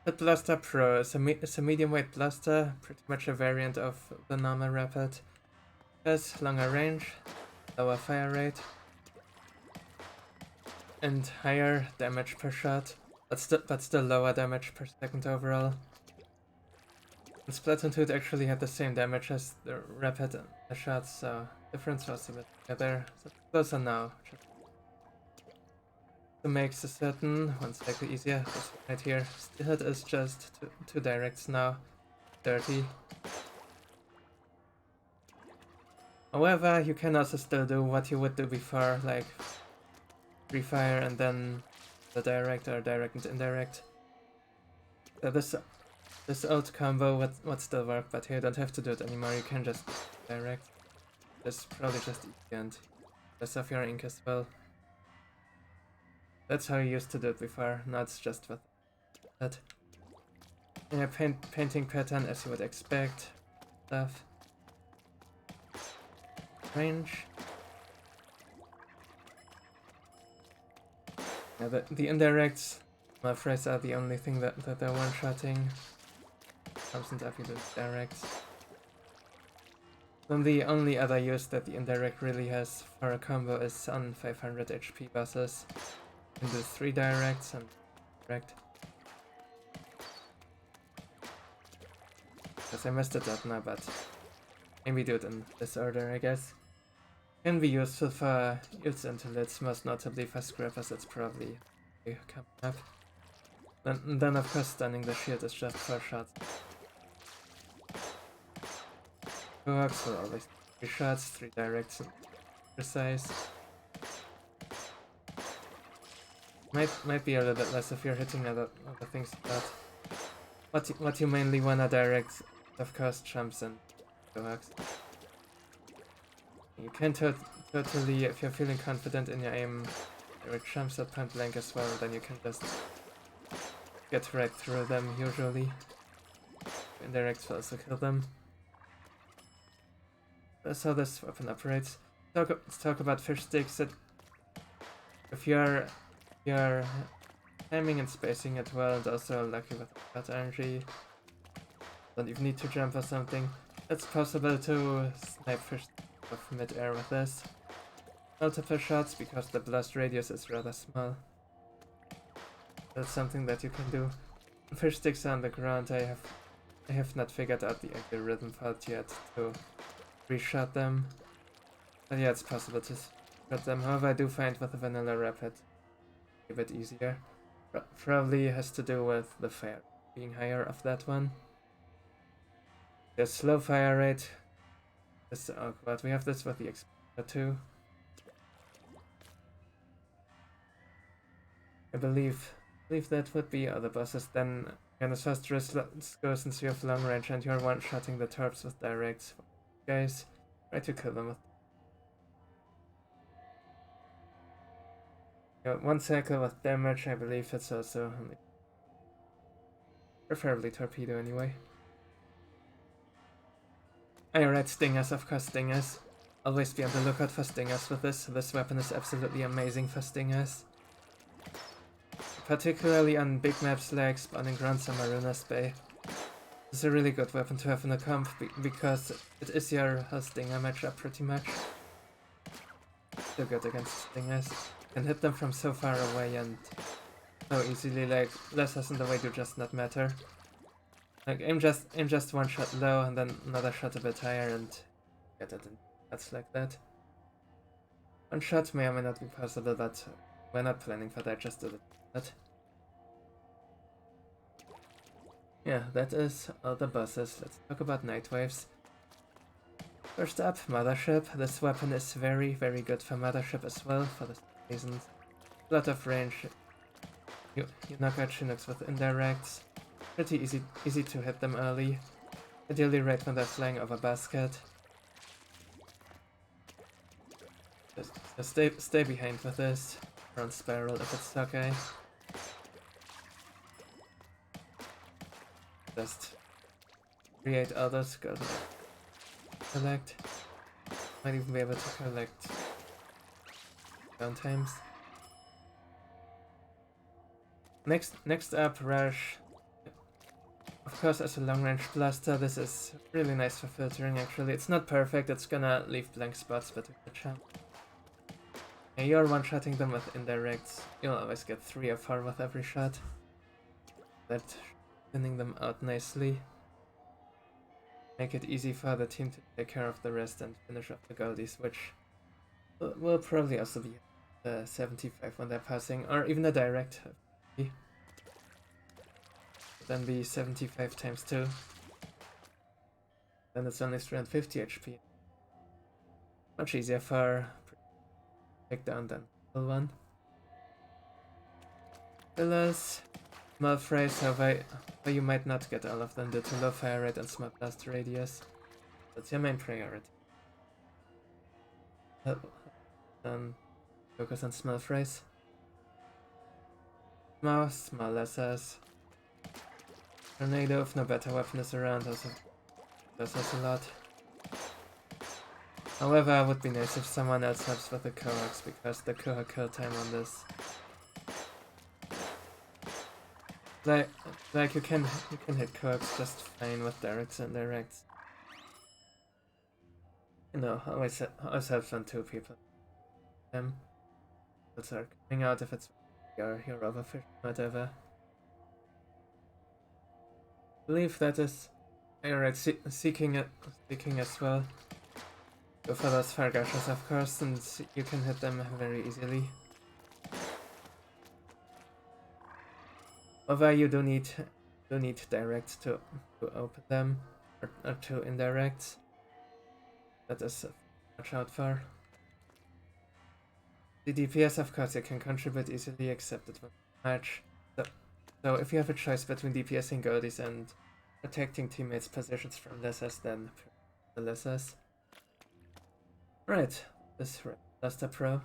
The Blaster Pro is a medium weight blaster, pretty much a variant of the normal Rapid. Has longer range, lower fire rate, and higher damage per shot, but still lower damage per second overall. In Splatoon 2 it actually had the same damage as the Rapid and the shots, so difference was a bit better. So closer now. Just to make the certain one slightly easier, this one right here. Still it is just two directs now. 30. However, you can also still do what you would do before, like free fire and then the direct or direct and indirect. So this old combo would still work, but you don't have to do it anymore. You can just direct. That's probably just easy and less of your ink as well. That's how you used to do it before. Now it's just with that. Yeah, painting pattern as you would expect. Stuff. Range. Yeah, the indirects, I'm afraid, are the only thing that they're one-shotting. Comes up with directs. Then the only other use that the indirect really has for a combo is on 500 HP bosses. You can do 3 directs and direct. Because I messed it up now, but maybe do it in this order, I guess. Can be useful for use intellits, most notably for scrappers, it's probably coming up. Then of course stunning the shield is just 4 shots. Works for always 3 shots, 3 directs and precise. Might be a little bit less if you're hitting other things, but what you mainly wanna direct, of course, jumps and works. You can totally, if you're feeling confident in your aim, direct jumps at point blank as well, then you can just get right through them usually. Indirects will also kill them. That's how this weapon operates. Let's talk about fish sticks. If you're timing and spacing it well, and also lucky with that energy, don't even need to jump or something, it's possible to snipe fish off mid-air with this. Multiple shots because the blast radius is rather small. That's something that you can do. Fish sticks on the ground, I have not figured out the algorithm for it yet to re-shot them. But yeah, it's possible to shot them. However, I do find with the vanilla rapid a bit easier. Probably has to do with the fire being higher of that one. The slow fire rate is awkward. We have this with the Explorer too. I believe that would be other bosses. Then as fast risk goes since you have long range and you're one-shotting the torps with directs. Guys, try to kill them with. One cycle with damage, I believe it's also preferably torpedo anyway. Alright, stingers, of course, stingers. Always be on the lookout for stingers with this. This weapon is absolutely amazing for stingers. Particularly on big maps like Spawning Grounds or Marinas Bay. It's a really good weapon to have in a comp because it is your stinger matchup pretty much. Still good against stingers. You can hit them from so far away and so easily, like lasers in the way do just not matter. Like aim just one shot low and then another shot a bit higher and get it in shots like that. One shot may or may not be possible, but we're not planning for that, just do that. Yeah, that is all the bosses. Let's talk about Night Waves. First up, Mothership. This weapon is very, very good for Mothership as well, for the reasons. A lot of range. You knock out Chinooks with indirects. Pretty easy to hit them early. Ideally right when they're flying over basket. Just stay behind with this. Run spiral if it's okay. Just create others, go collect. Might even be able to collect downtimes. Next up, Rush. Of course, as a long-range blaster, this is really nice for filtering, actually. It's not perfect, it's gonna leave blank spots, but with the chance. And you're one-shotting them with indirects. You'll always get 3 or 4 with every shot. That thinning them out nicely. Make it easy for the team to take care of the rest and finish off the goldies, which will probably also be 75 when they're passing, or even a direct. Then be 75 times 2. Then it's only 350 HP. Much easier for takedown than the one. Pillars, small phrase, however you might not get all of them due to low fire rate and small blast radius. That's your main priority. Focus on small phrase. Small lessers. Tornado, if no better weapon is around, also does us a lot. However, it would be nice if someone else helps with the coax, because the Kuha kill time on this. Like you can hit coax just fine with directs and directs. You know, always helps when 2 people. It's are coming out if it's your overfish, whatever. I believe that is alright. Seeking as well. Go for those fire gushes, of course, and you can hit them very easily. Although you do need direct to open them, or 2 indirects. That is watch out for. The DPS, of course, you can contribute easily, except it won't match. So if you have a choice between DPSing goldies and protecting teammates' positions from lessers, then the lessers. Right, this Blaster Pro.